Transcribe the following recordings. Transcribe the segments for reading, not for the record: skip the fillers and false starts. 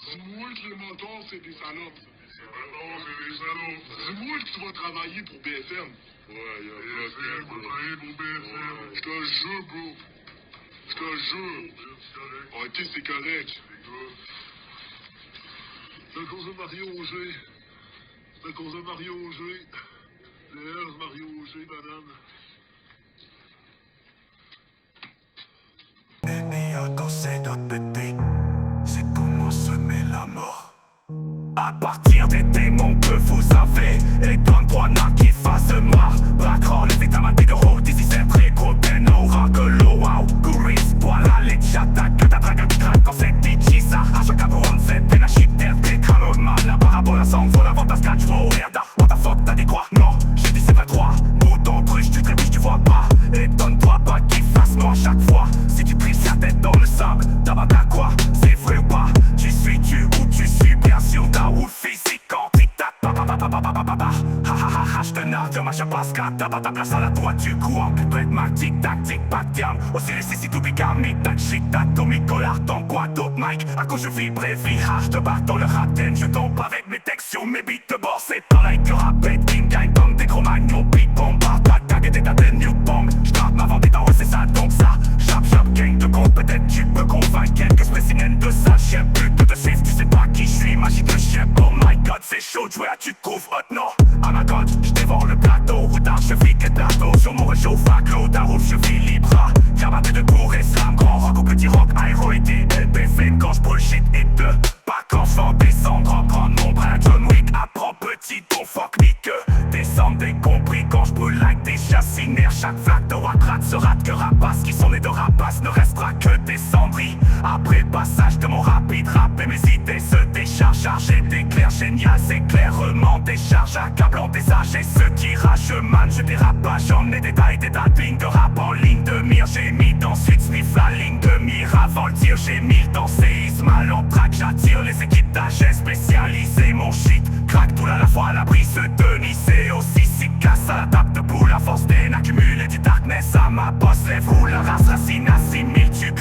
Dis-moi que les motards, c'est des salopes. Non, c'est des salopes. Dis-moi que tu vas travailler pour BFM. Ouais, y'a BFM, on travaille pour BFM. Je te jure, bro. Je te jure. Ok, c'est correct. C'est à cause de Mario Auger. C'est à cause de Mario Auger. Les Mario Auger, madame. Quand c'est notre bébé, c'est comment semer la mort. À partir des démons que vous avez, et donne-toi n'a qui fasse mort. Battre les étamades de haut, d'ici c'est très gros, ben aura que l'eau, wow. Gouris, voilà les chata, catatraga, quand c'est DJ, ça, à chaque abon, c'est pénachite, des crânes mal, la parabole, la sang, faut la vente à scratch, faut herda. What the fuck, t'as dit quoi? Non, j'ai dit c'est pas droit. Mouton, truche, tu trébuches, tu vois pas. Et donne-toi pas qu'il fasse mort chaque fois. Si tu prises la tête dans le sable, t'as pas quoi? C'est vrai ou pas? Tu suis-tu ou tu suis bien sûr ta ou physique quand tic-tac, je te nargue de ma chapasca, t'as ta place à la droite du courant. Peut-être ma tic-tac, tic-tac, diam. Aussi les sissi tout bigami, tac, shit, tac, Tommy Collard, ton quoi d'autre, Mike. À cause je vibre et vie, je te barre dans le raten. Je tombe avec mes textes sur mes beats de bord. C'est pareil que rapette, king gang, comme des gros magnos, beat bombard, tac, tac, et des tas de new bang. J'tape ma vendetta, ouais, c'est ça, donc ça. Chap, chap, gang de compte, peut-être tu peux convaincre quelques spécimens de sale chien. Pute de chiffre, tu sais pas qui je suis, magique de chien. Oh my god, c'est chaud, tu vois, tu te trouves hot, non. Ah ma god, j'dévore le plateau, routard, cheville, et plateau. Sur mon réchauffe à Claude, d'un rouge, cheville, libra. Carbaté de cours et slam, grand rock ou petit rock, aéro et DLB, flame, quand j'bullshit et de pas qu'enfant descendre, prendre mon bras, John Wick, apprends petit, ton fuck me que descendre, des compris quand j'brûle like des chassinaires. Chaque flaque de rate se rate que rapace, qui sont nés de rapace ne restera que des cendries. Après le passage de mon rapide rap et mes idées se déchargent, chargées d'éclairs génial, c'est clairement des charges accablant des âges et ceux qui ragent man, je dérape pas, j'en ai des tailles, des tapings de rap en ligne de mire, j'ai mis dans suite sniff la ligne de mire avant le tir, j'ai mis dans séisme mal en track, j'attire les équipes d'âge spécialisées, mon shit craque tout à la fois à la brise de Nice et aussi si casse à la table de boule, la force peine accumulée du darkness à ma bosse, lève-vous la race racine à 6000 tubes.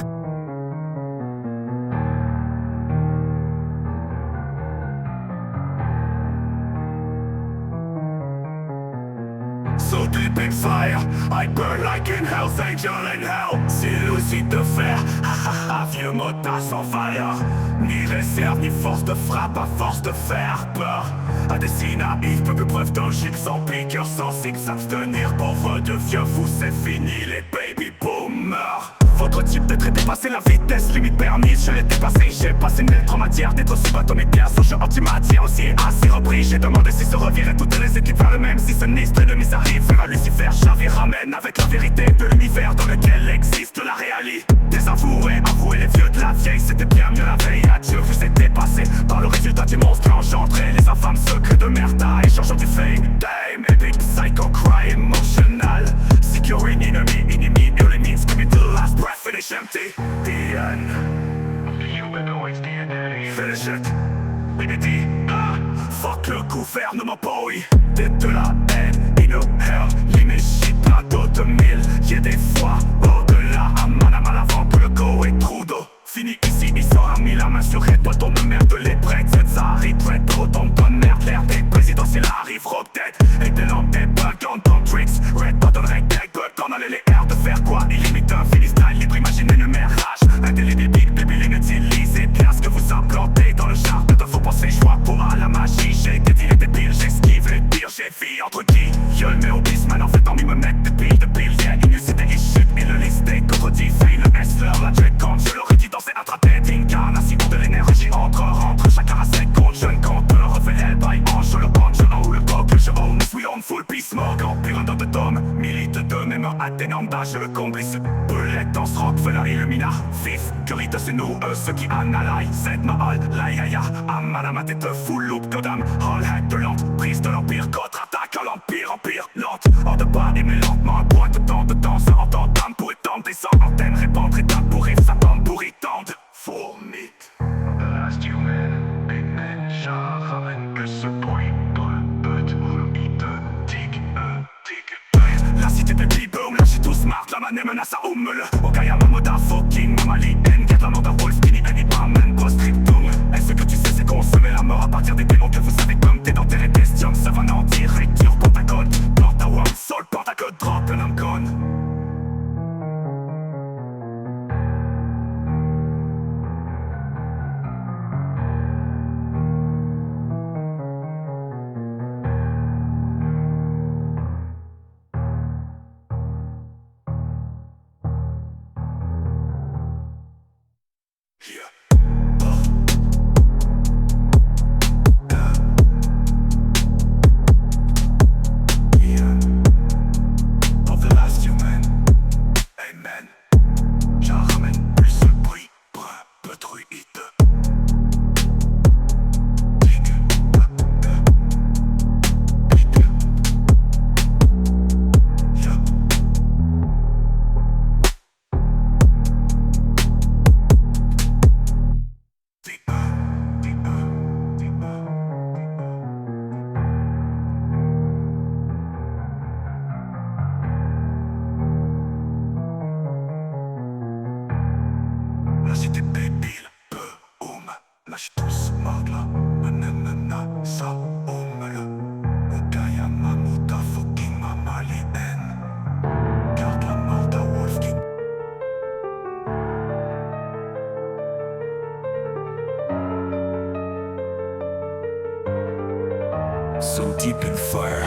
So deep in fire, I burn like in Hell's Angel in hell. C'est lucide de fer, vieux motard sans fire. Ni réserve, ni force de frappe à force de faire peur à des si naïfs, peu de preuves d'ogive, sans piqueur, sans zig, s'abstenir. Pauvre de vieux fous, c'est fini les baby boomers. Votre type d'être est dépassé, la vitesse limite permise, je l'ai dépassé. J'ai passé une lettre en matière d'être subatomique, bien sûr, je anti-matière aussi assez repris. J'ai demandé si se revirait toutes les équipes vers le même. Si ce nistre de mise arrive, vers Lucifer, j'avais ramène avec la vérité de l'univers dans lequel existe la réalité. Désavoué, avouez les vieux de la vieille, c'était bien mieux la veille. Adieu, vous êtes dépassé par le résultat du monstre engendré. Les infâmes secrets de Merda, échangeant du fame. Dame, epic, psycho, cry, emotional. Securing enemy, enemy, early means give me the last breath, finish empty. The end of the humanoid's DNA. Finish it, BBD, fuck le gouvernement, boy. T'es de la haine, in a hell, l'imagine plein d'autres mille. Y'a des fois au-delà, à manam à l'avant, pour le go et Trudeau. Fini ici, il sera mis la main sur Red, bâton de merde, les breaks, ça arrive, Red, trop de bonne merde, l'air des présidentielles arrive, rock dead, et des lampes, des bugs, dans tricks, Red, button, reg, deck, bug, t'en allais les airs de faire quoi, illimite un Philistine, libre, imaginez le maire rage, indélébile, big, baby, l'inutilisé, bien ce que vous implantez dans le char, de faut penser, joie pour à la magie, j'ai dédié des piles, j'esquive les pires, j'ai vie entre qui, gueule, mais au bisman, en fait, envie me mettre des piles, yeah, inusité, il chute, il le listé, contredit, fait le S-leur, la Drake, quand je l'aurais dit dans ses intra-têtes, incarnation de l'énergie, rentre, chacun à 5 comptes, jeune campeur, refait Hellby, ange, le punch, en haut le coq, je own, we on full peace, mort, empire, un de Tom, milite de même, atténuant d'âge, le complice, bullet, dans ce rock, feu la illumina, fif, curite, c'est nous, eux, ceux qui analysent, c'est ma hall, laïaïa, amana, ma tête, full loop, godam, all hack de lente, prise de l'empire, contre-attaque à l'empire, empire, lente, hors de bas, et mais lentement, un point de temps, ça entend, dame pour étendre, des antenne, répandre, étape pour riff, ça tombe pour étendre, vomit. The last human, big man, ramène que ce bruit dans le but, il te tic, la cité de B-Boom, là j'ai tout smart, la manée menace à Oumel, Okayama, Moda, fucking, Mamali, N, 4 la Moda, Wolf, Kini, Annie, Barman, Post-Scriptum, des démons que vous savez comme des dentaires et bestium. Savannah, directure, Pentagone, Pentaworm, Soul, Pentacode, drop, and I'm gone. La cité débile, boum, lâche tous marde là, nanana, ça, le Gaïa Mamouta, fucking Mamalien, garde la marde à Wolfking. So deep in fire,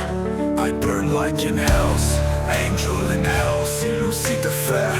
I burn like in hells. Angel in hell, si lucide de fer.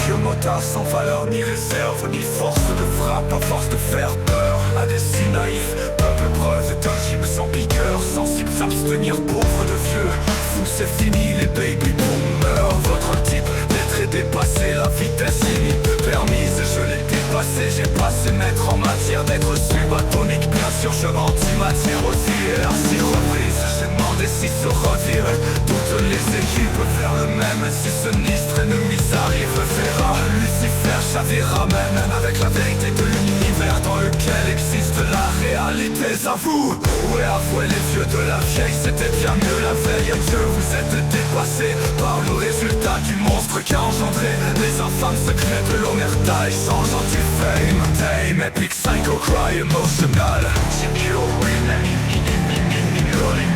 Vieux motard sans valeur ni réserve, ni force de frappe à force de faire peur à des si naïfs. Peuple preuve tangible sans piqueur, sensible s'abstenir pauvre de vieux. Fou c'est fini les baby boomers. Votre type d'être est dépassé, la vitesse limite permise. Je l'ai dépassé, j'ai passé maître en matière d'être subatomique. Bien sûr je m'anti-matière aussi et à 6 reprises j'ai demandé si se revirait. Toutes les équipes faire le même si ce sinistre ennemi arrive verra. Lucifer chavira même avec la vérité de l'univers dans lequel existe la réalité. À vous, ouais avouez les vieux de la vieille, c'était bien mieux la veille. Adieu, vous êtes dépassés par le résultat du monstre qui a engendré les infâmes secrets de l'omerta échangeant du fame. Tame, epic, psycho, cry, emotional, secure, rolling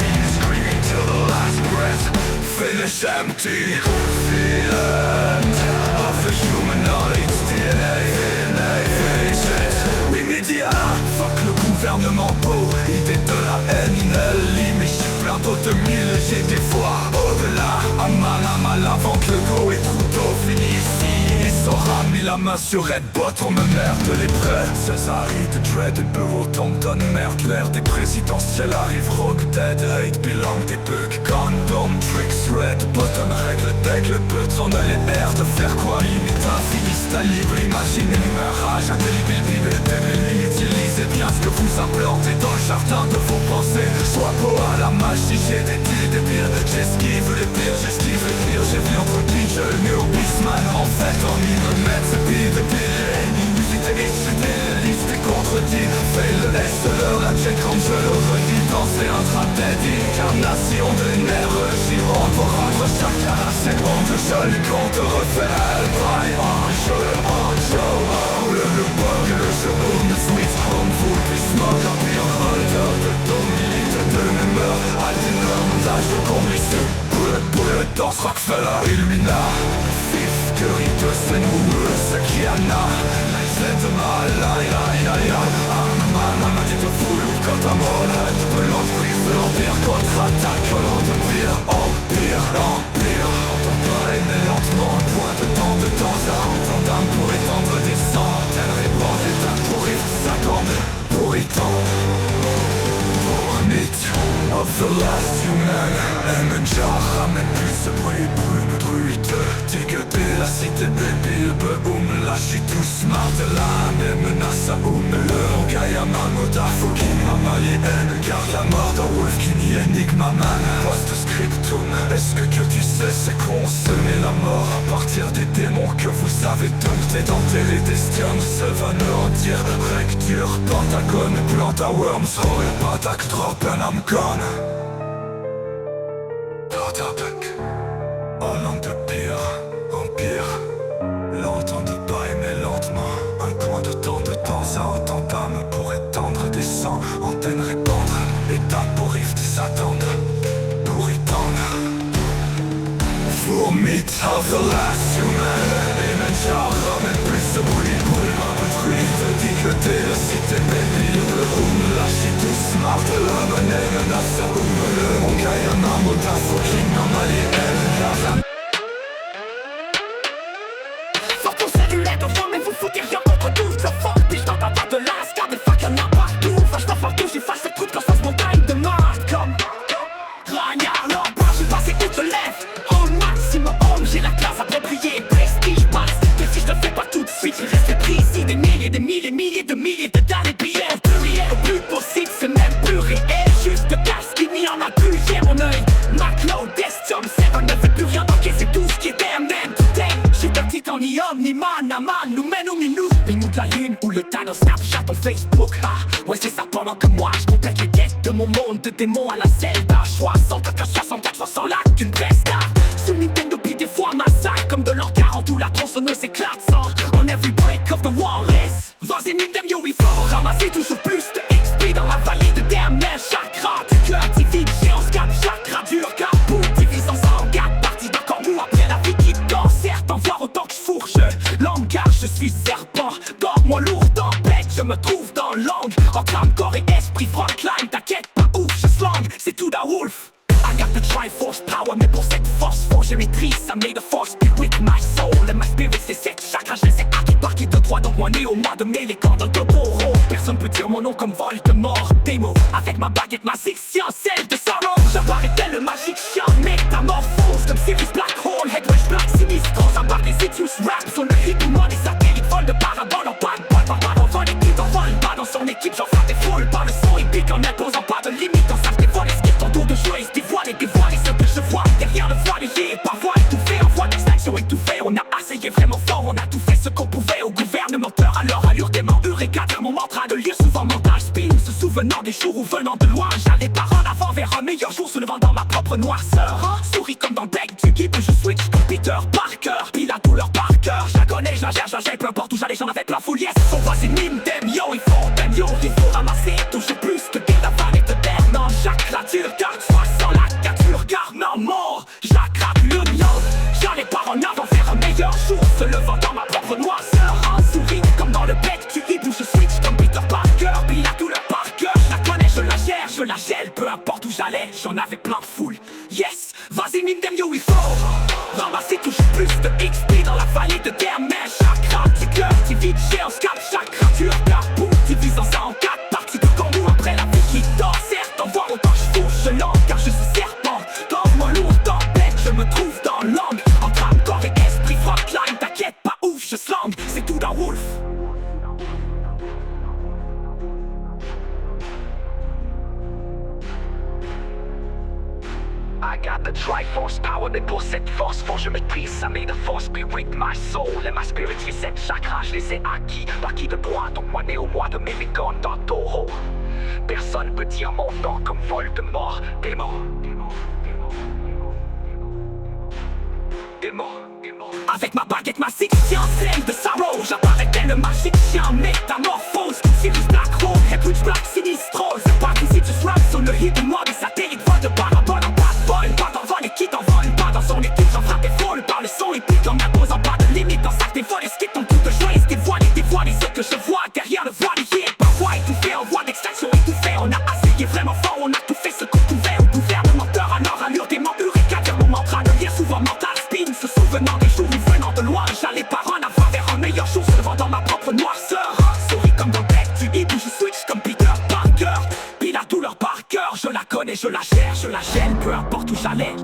me, screaming till the last breath. Finish empty, the end of the humanoid's DNA, face it, immédiat. Fuck le gouvernement beau, idée de la haine, limite plein d'autres mille. J'ai des voix au-delà, à mal avant que le go et Trudeau finit ici. Il saura mis la main sur Red Bot, on me merde les prêts. Césaride, Dread et Bureau Thompson, merde l'ère des présidentielles arrive. Rogue Dead, Hate Belong, des bugs, Condom, Tricks, Red Button, règle deck, le but on a les airs de faire quoi. Limite infiniste, à libre, imaginez une rage indélébile, débile, utilisez bien ce que vous implantez dans le jardin de vos pensées. Sois beau à la magie, j'ai des deals débiles. J'esquive les pires, j'esquive les pires. J'ai vu entre pinch, le New Beastman. En fait, en me mettre ce bide de pire. Inimusité, excité, liste et contredit. Fais le laisse-leur la check comme je le redis. Danser un trap-dead, incarnation de l'énergie. Rentre chaque à la seconde. Je lui compte refaire. Braille en jeu, le bug, le jeu, le sweet home, full puis smoke. Un pire holder de domilite de mémoire. Altinum, l'âge de complice. Bullet, danse Rockefeller, Illumina. Fif, Curry, de Senwood, Sakiana. Laissez mal, Mama dit de foule, quand un molette. De l'emprise de l'empire, contre-attaque, volant de pire. Empire, entend pas aimer lentement. Un point de temps à entendre d'âme pour étendre des centaines. Répandre d'étapes pour vivre 50 pour étendre. Of the last human, Emmenjar ramène plus ce bruit, brume, druide. Dégueuler la cité débile, boum, lâchez tous marre de l'âme et menace à oum. Le Gaïa Mamoda, fucking Mamalien, garde la mort dans Wolfkin, Enigma Man. Post-scriptum, est-ce que tu sais c'est consommer la mort à partir des démons que vous avez domptés d'enterrer des stiums. Se va dire, recture, Pentagone, plante à worms, roll, patak, drop, and I'm gone. Oh langue de pire, empire. L'entendre pas aimer lentement. Un point de temps à autant d'âme pour étendre des sangs. Antenne Vomit of the last human image of men plus de bruit pour les mains détruites. Dit que t'es la cité baby le lâche tout smart la banane n'a sa le mon gars un homme d'un fucking normal. Sors ton cellulaire devant mais vous foutez rien contre tout. Je fuck bitch dans ta barre de las car des fuck y'en a partout. Enfin je t'en partout, j'efface les trucs quand ça se montagne de marque comme Ragnard, leur bras, j'ai passé où te lèves. Au maximum, j'ai la classe appropriée. Prestige passe, mais si je te fais pas tout de suite, je reste pris ici des milliers de d'années billets. Au plus possible, c'est même plus réel. Juste de casse qui n'y en a plus, j'ai mon œil. Maclo, Destium, 7 ne fait plus rien d'enquer, c'est tout ce qui est damn today. J'suis un titanium, ni man à man, nous mène ou minou. Ping-nous de la lune ou le Thanos Snapchat ou Facebook. Ah, ouais c'est ça pendant que moi je complète les quêtes de mon monde de démons à la Zelda. 64 sans lac d'une presta. Sur Nintendo puis des fois massacre comme de l'an 40 où la tronçonneuse éclate sans. On every break of the wall is Vas-y nique them yo we faut ramasser toujours plus de XP dans la vallée de dernier chakra. Que activité géance cap chakra dur capou. Divisant ça en 4 parties d'accord mou après la vie qui dort. Certes en voir autant que je fourche langage je suis serpent. Dors-moi lourd dans bête, je me trouve dans l'angle. En crâne, corps et esprit frontline. T'inquiète pas ouf, je slang, c'est tout da wolf. I got the Triforce power, mais pour cette force fort je maîtrise, I made the force be with my soul. And my spirit c'est cette chakra, je les ai acquis par qui de droit. Donc moi né au mois de mai, les cordes de Boro. Personne peut dire mon nom comme Voldemort. Démo, avec ma baguette magique, celle de Sauron. J'apparaîtais le magicien, métamorphose comme Sirius Black Hole, Headwatch Black Sinistro. J'embarque les Etius rap sur le hit ou moi des satellites volent de parabole en panne. Pas vol équipe, en vole pas dans son équipe. J'en frappe des foules par le son épique en imposant pas de limite. On savent dévoiler, skip ton tour de jouer, dévoiler ce que je vois derrière le voile et par voie étouffée, en voie d'extinction étouffée. On a essayé vraiment fort, on a tout fait ce qu'on pouvait au gouvernementeur. À leur allure des morts, Eureka, mon mantra de lire souvent mental spin. Se souvenant des jours où venant de loin, j'allais par en avant vers un meilleur jour, se levant dans ma propre noirceur. Souris comme dans le bec du guide, je switch comme Peter Parker. Puis la douleur par cœur, je la connais, je la gère, peu importe où j'allais, j'en avais plein full yes. Son voix c'est mime dem, yo, il faut dem, yo, il faut ramasser, toucher plus que des la vanne de terre. Non, Jacques la dure, car soit sans la capture, car non, mort, j'attrape l'union. J'allais par en avant vers un meilleur jour, se levant dans ma propre noirceur. Un sourire comme dans le bec du hip où je switch comme Peter Parker. Puis la douleur par cœur, je la connais, je la gère, je la gèle, peu importe où j'allais, j'en avais plein full. Yes, vas-y mine dem, yo, il faut ramasser toujours plus de XP dans la vallée de dernier chakra. Petit cœur, petit vide, géance, cap, chakra, dur, capou. Divisant ça en 4 parties de nous après la vie qui dort. Certes, en voir autant je fourche, je lance car je suis serpent. Dors-moi lourd dans bête, je me trouve dans l'angle. En crâne, corps et esprit frontline. T'inquiète pas ouf, je slang, c'est tout d'un wolf. I got the Triforce power, mais pour cette force fort je maîtrise, I made the force be with my soul. And my spirit, les 7 chakras, je les ai acquis par qui de droit. Donc moi né au mois de mai, les cornes dans Taureau. Personne peut dire mon nom comme Voldemort. Démon, avec ma baguette magique, celle de Sauron. J'apparaîtais le magicien, métamorphose. Sirius Black Hole, Headwatch Black Sinistro. C'est pas qu'ici tu rap sur le hit ou moi des satellites volent de parabole en pas de vol. Pas d'envol et qui t'envole pas dans son équipe. J'en frappe des foules par le son épique en imposant pas de limite. Dans sac des vols, esquive ton tour de joie, dévoiler ce que je vois derrière le voile. Parfois étouffé en voie d'extinction étouffée. On a essayé vraiment fort, on a tout fait ce qu'on pouvait au gouvernementeur. À leur allure des membres, Eureka, mon mantra de lire souvent mental spin. Se souvenant des jours où venant de loin, j'allais par en avant vers un meilleur jour, se levant dans ma propre noirceur. Souris comme dans le bec du hip où je switch comme Peter Parker. Puis la douleur par cœur, je la connais, je la gère, je la gèle, peu importe où j'allais.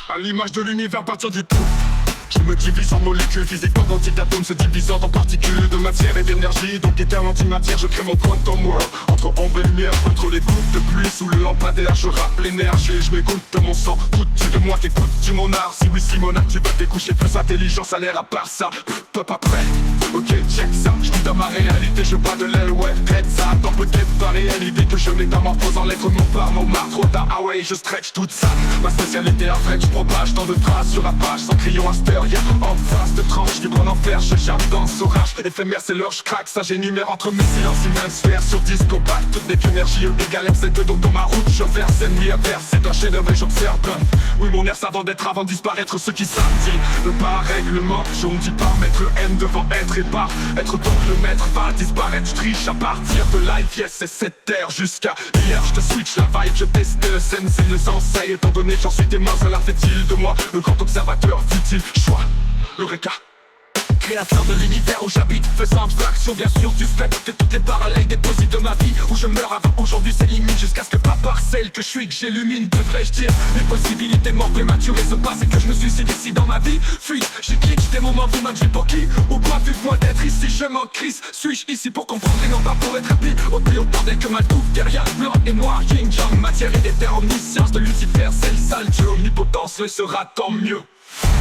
À l'image de l'univers, partir du tout. Je me divise en molécules physiques, comme d'atomes se divisant en particules de matière et d'énergie. Donc éternel antimatière, je crée mon quantum world. Entre ombre et lumière, entre les gouttes de pluie sous le lampadaire, je rappe l'énergie, je m'écoute de mon sang. Coûtes-tu de moi, t'écoutes-tu mon art? Si oui, Simona, tu vas te découcher plus intelligent, ça a l'air à part ça. Peu pas prêt. Ok, check ça, je vis dans ma réalité, je bats de l'aile, ouais. Traite ça, dans peut-être pas réelle idée que je métamorphose en lettres non par mon marre. Trop tard, ah ouais, je stretch toute ça. Ma spécialité en fait, je propage tant de traces sur la page. Sans crayon aster, y'a en face de tranche, libre en enfer, je jappe dans ce orage. Éphémère, c'est l'heure, je craque, ça j'énumère entre mes silences, une sphère sur disque compact. Toute l'énergie égale MC2, donc dans ma route, je verse ennemi à verse. C'est un chef-d'œuvre et j'observe. Oui, mon air s'avant d'être avant de disparaître, ce qui s'attire. Le pas règlement, je ne dis pas mettre le N devant être et pas être donc le maître, va disparaître, je triche à partir de life, yes, c'est cette terre jusqu'à hier, je te switch la vibe, je teste le scène, c'est le sensei, étant donné j'en suis témoin, cela fait-il de moi le grand observateur, dit-il, choix, Eureka. Créateur de l'univers où j'habite, faisant abstraction bien sûr du fait que toutes les parallèles déposées de ma vie où je meurs avant aujourd'hui s'éliminent jusqu'à ce que pas par celle que je suis que j'illumine, devrais-je dire. Les possibilités morts prématurées se passent et que je me suicide ici dans ma vie. Fuite, j'ai glitch des moments vous m'avez pour qui ou quoi vu moi d'être ici, je m'en crise. Suis-je ici pour comprendre et non pas pour être happy? Au plus haut bordel que ma touffe derrière, blanc et noir, yin yang, matière et d'éther, omniscience de Lucifer, c'est le sale Dieu, omnipotence le sera tant mieux.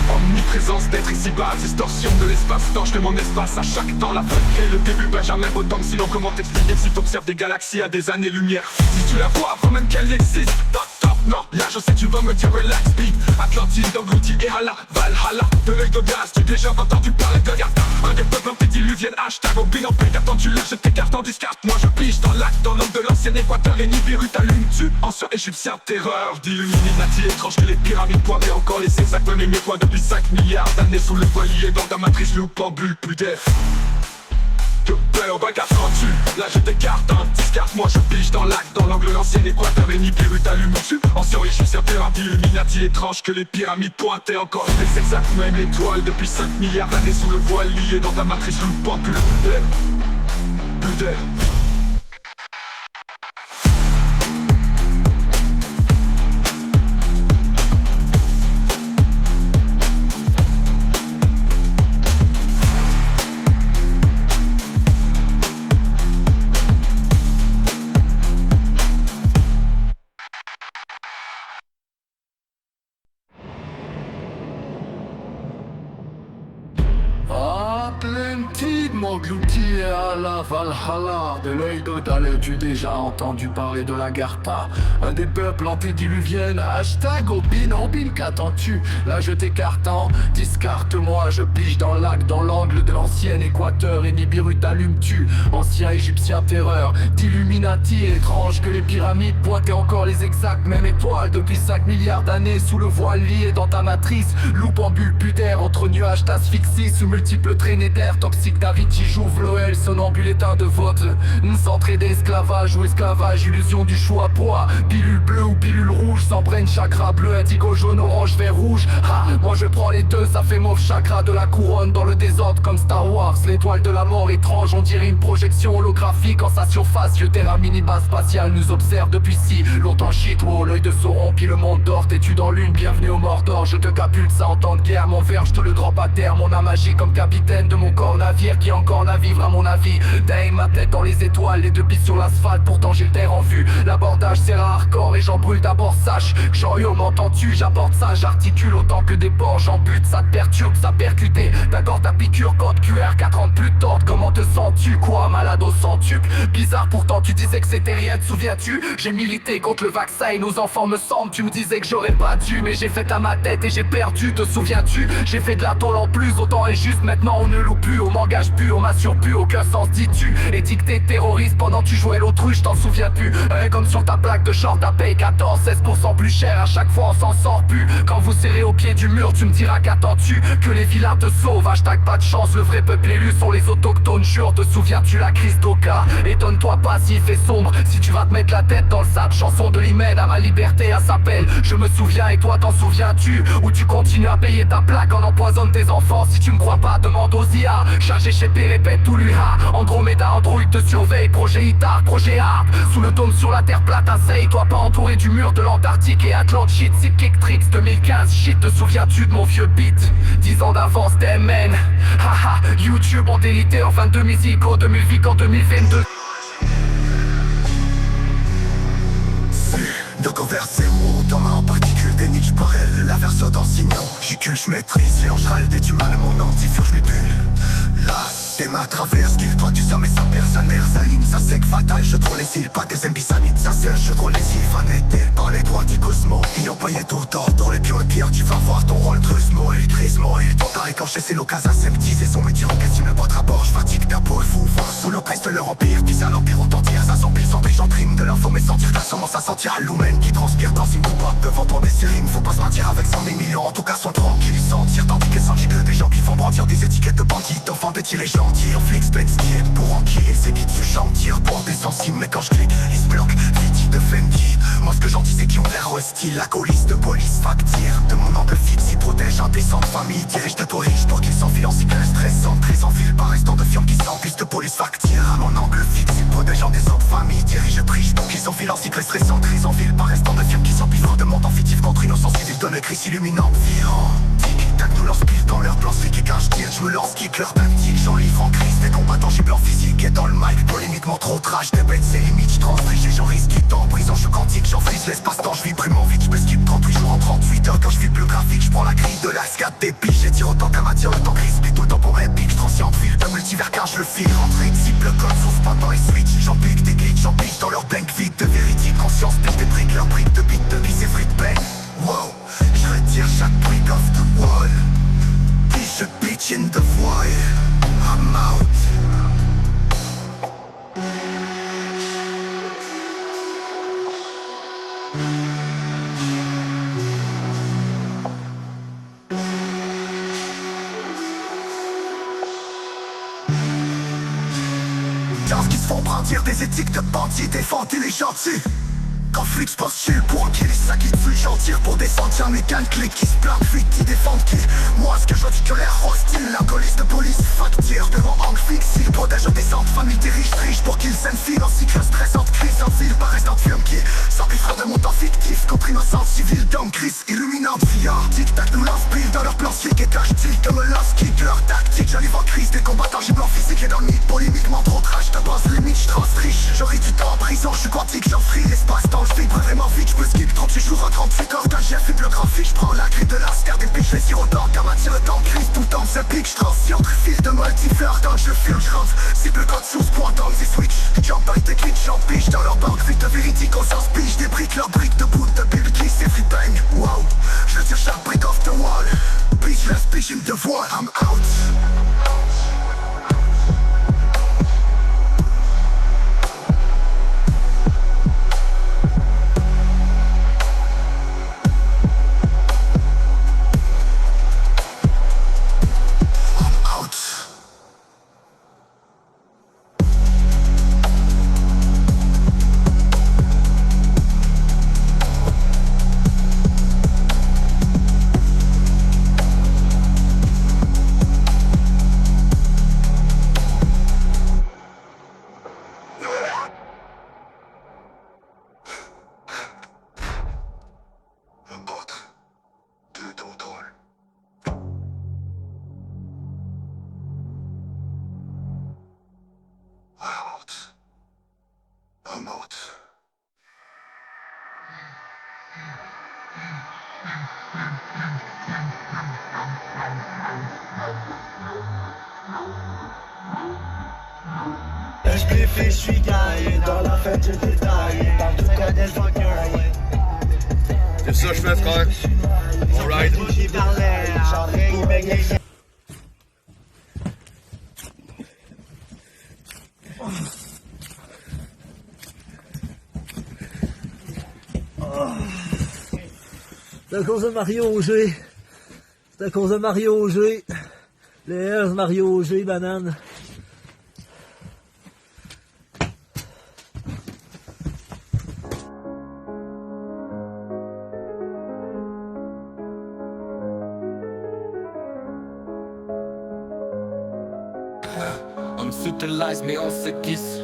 Omniprésence d'être ici-bas, distorsion de l'espace-temps, je fais mon espace à chaque temps. La fin est le début, Benjamin Bottom. Sinon comment t'expliquer si t'observes des galaxies à des années-lumière? Si tu la vois avant même qu'elle existe, non, là je sais tu vas me dire relax, big Atlantide, englouti et à la Valhalla. De l'œil de gaz, tu déjà entendu parler de Yarta. Un des peuples antédiluviennes, hashtag au bilan, quand tu lâches tes cartes en discarte. Moi je pige dans l'acte, dans l'angle de l'ancien équateur. Et Nibiru t'allume-tu, ancien égyptien terreur. D'Illuminati étrange que les pyramides pointées. Encore les exacts, même mes points depuis 5 milliards d'années sous le voilier. Dans ta matrice, loupe en bulle, plus d'air. Que peur, bac affrontu, là je t'écarte en discarte. Moi je pige dans l'acte, dans l'angle l'ancien équateur. Et Nibiru t'allume-tu, ancien égyptien terreur. D'Illuminati étrange que les pyramides pointaient. Encore les exacts, même étoiles depuis 5 milliards d'années sous le voile lié. Dans ta matrice, loupe en bulle, plus d'air. Atlantide m'engloutit à la Valhalla. De l'œil d'Odal, as-tu déjà entendu parler de la Gartha? Un des peuples antédiluviennes, hashtag Obin, qu'attends-tu? Là je t'écarte en discarte-moi. Je pige dans l'acte, dans l'angle de l'ancien équateur. Et Nibiru t'allume-tu, ancien égyptien terreur. D'Illuminati étrange que les pyramides pointaient. Encore les exacts, même étoiles depuis 5 milliards d'années sous le voile lié dans ta matrice. Loupe en bulle, d'air entre nuages d'asphyxie. Sous multiples traînées d'air toxique d'Avicii, j'ouvre l'OL, sonambule éteint de vote. Centré d'esclavage ou esclavage, illusion du choix poids. Pilule bleue ou pilule rouge, s'emprunte chakra bleu, indigo jaune, orange, vert, rouge. Moi je prends les deux, ça fait mauve chakra de la couronne dans le désordre comme Star Wars. L'étoile de la mort étrange, on dirait une projection holographique en sa surface. Yeux terra mini-base spatiale nous observe depuis si longtemps. Shit, wow, l'œil de Sauron, puis le monde dort. T'es-tu dans l'une, bienvenue au Mordor. Je te capulte, ça en temps de guerre. Mon verre, je te le drop à terre. Mon âme agit comme capitaine de mon corps navire qui encore navire à mon avis. Dame ma tête dans les étoiles, les deux pistes sur l'asphalte. Pourtant j'ai le terre en vue. L'abordage c'est hardcore et j'en brûle d'abord. Sache, Jean-Yo, m'entends-tu? J'apporte ça, j'articule autant que des porcs. J'en bute, ça te perturbe, ça percuté. D'accord ta piqûre, code QR, 4 ans de plus tordre. Comment te sens-tu? Quoi, malade au centuple? Bizarre pourtant tu disais que c'était rien, te souviens-tu? J'ai milité contre le vaccin et nos enfants me semblent. Tu me disais que j'aurais pas dû, mais j'ai fait à ma tête et j'ai perdu, te souviens-tu? J'ai fait de la tôle en plus, autant est juste. Maintenant on ne loue plus, on m'engage plus, on m'assure plus. Aucun sens dis-tu? Étiqueté terroriste pendant que tu jouais l'autruche, t'en souviens plus? Comme sur ta plaque de short, t'as payé 14-16% plus cher. À chaque fois on s'en sort plus. Quand vous serrez au pied du mur, tu me diras qu'attends-tu? Que les vilains te sauvent, hashtag pas de chance. Le vrai peuple élu sont les autochtones, jure. Te souviens-tu la crise d'Oka? Étonne-toi pas s'il fait sombre, si tu vas te mettre la tête dans le sable. Chanson de l'hymen à ma liberté, à s'appelle je me souviens et toi t'en souviens-tu? Ou tu continues à payer ta plaque, en empoisonne tes enfants. Si tu me crois pas, demande aux IA. Chargé chez P, répète tout lui ha. Andromeda, Android te surveille. Projet Itar, projet Harp. Sous le dôme sur la terre plate, asseye-toi pas entouré du mur de l'Antarctique et Atlantide. Sick Tricks 2015, shit, te souviens-tu de mon vieux beat? 10 ans d'avance, DMN. Haha, YouTube en délité en 22 musiques au 2000 vies en 2022. De converser mots dans ma en particules des niches pour elle, la verso d'enseignant. J'y que je maîtrise, et en j'râle des du mal à mon anti-fur, je bulle. Las Des mains traversent l'île, toi tu sais mais ça personne Mersaline, ça sec fatal, je trouve les îles, pas des imbissanites, ça sert, je trouve les îles, fan été par les doigts du cosmo. Ils ont payé tout le temps, dans les pions et pires, tu vas voir ton rôle Trusmo et Trismo. Et ton taré quand c'est l'occasion aseptisé, son métier en question, pas de rapport, je fatigue ta peau et fou, sous l'oppresse de leur empire, puis à l'empire autant dire, ça s'empile sans péché en trime de l'info, mais sentir ta semence à sentir à l'humaine qui transpire dans une coupe devant ton essérime, faut pas se mentir avec 100 000 millions, en tout cas sont tranquilles, ils sentir tandis qu'elles sentent que des gens qui font brandir des étiquettes de bandits, d'enfants de tirer gentils, on flics, bêtes, pour enquiller, c'est qui tu chantier pour des sensibles, mais quand je clique, ils se bloquent, vite de Fendi. Moi ce que j'en dis c'est qu'ils ont l'air hostile, la colisse de police facture de mon angle fixe, ils protègent indécente famille, dirige de toi riche pour qu'ils s'enfilent en cycle stressant, prise en fil par restant de firmes qui s'empissent de police facture à mon angle fixe, ils protègent indécente famille, dirige triche pour qu'ils s'enfilent en cycle stressant, prise en fil par restant de firmes qui s'empissent de montant fictif contre innocence civile, donne le cri illuminant, violent. Tic-tac nous lance pile dans leur plan, celui qui cache tire, je me lance kick leur tactique, j'en livre en crise, des combats tangibles en physique et dans le mic, polémiquement trop trash, des bêtes c'est limite, je transfige et j'en risque en prison, je quantique, j'en frise l'espace-temps, je vibre mon vite, je me skip 38 jours en 38 heures quand je vis plus graphique, je prends la grille de la SCAT des piges, j'étire autant qu'à matière, le temps crispé, tout le temps pour épique, je transcende fil de multivers car je le file, rentré, cible, code, source, pas dans les switch, j'en pique des glitches, j'en pique dans leur bank vide de véridique, conscience, pêche des briques, leur briques de bite, de bis et frites bang, wow, je retire chaque brick off the wall, puis je pitch in the void, I'm out. Qui se font brandir des éthiques de bandits, défendent les gentils. Quand flics postulent pour enquiller ça qui tue, j'en tire pour descendre, y'a mes clics qui se planquent, fuite, ils défendent qui. Moi ce que je dis que l'air hostile, la police de police facture de mon angle fixe, ils protègent des centres, famille des riches triches pour qu'ils s'enfilent en cycle stressante, crise en ville, par restant firme qui s'amplifiera de mon temps fictif, contre innocence civile, d'homme crise illuminante, via tic-tac nous lance pile dans leur plan slick et cache-t-il de me lance kick leur tactique, j'arrive en crise, des combats tangibles en physique et dans le mythe, polémiquement trop trash, de base limite, j'transtriche, j'aurai du temps en prison, j'suis quantique, j'enfrie l'espace-temps, j'vibre vraiment vite, j'me skip 38 jours en 38 heures d'un jet fibre graphique, j'prends la grille de la star des piches, les autant qu'à matière le temps crise, tout le temps se pique, j'transcende, fil de multifleur, dans je file, j'rentre, cible code source, point dans les switch, jump by des glitch, j'en piche dans leur banque, vite de véridique, on s'en spige, des briques, leurs briques de bout de bill, qui c'est free bang, wow, je tire chaque brick off the wall, bitch, la speech, me devoile, I'm out. I'm out. SPF, je suis gaillé, dans la fête je détaille, partout comme des fuckers. C'est ça je fais frère. Alright. C'est à cause de Mario Auger. C'est à cause de Mario Auger. Les Hells, Mario Auger, banane. On s'utilise mais on se glisse.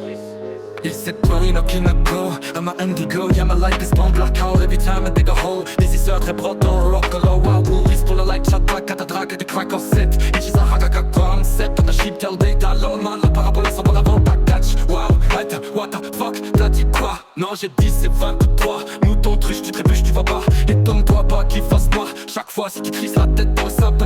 Il s'est pris no kinako, I'm a indigo, yeah my life is bomb blackout every time I dig a hole. This is très proton, rock low, wow, who's pour le light shot, pas qu'à ta drague de crack off set. Et j'suis un haka concept, on a ship tell data, lol man, la parabole sans bon avant ta catch. Wow, attends, what the fuck, t'as dit quoi? Non j'ai dit c'est 23, nous ton truc, tu trébuches, tu vois pas. Et tombe-toi pas qu'il fasse noir, chaque fois si tu crises la tête dans le sable,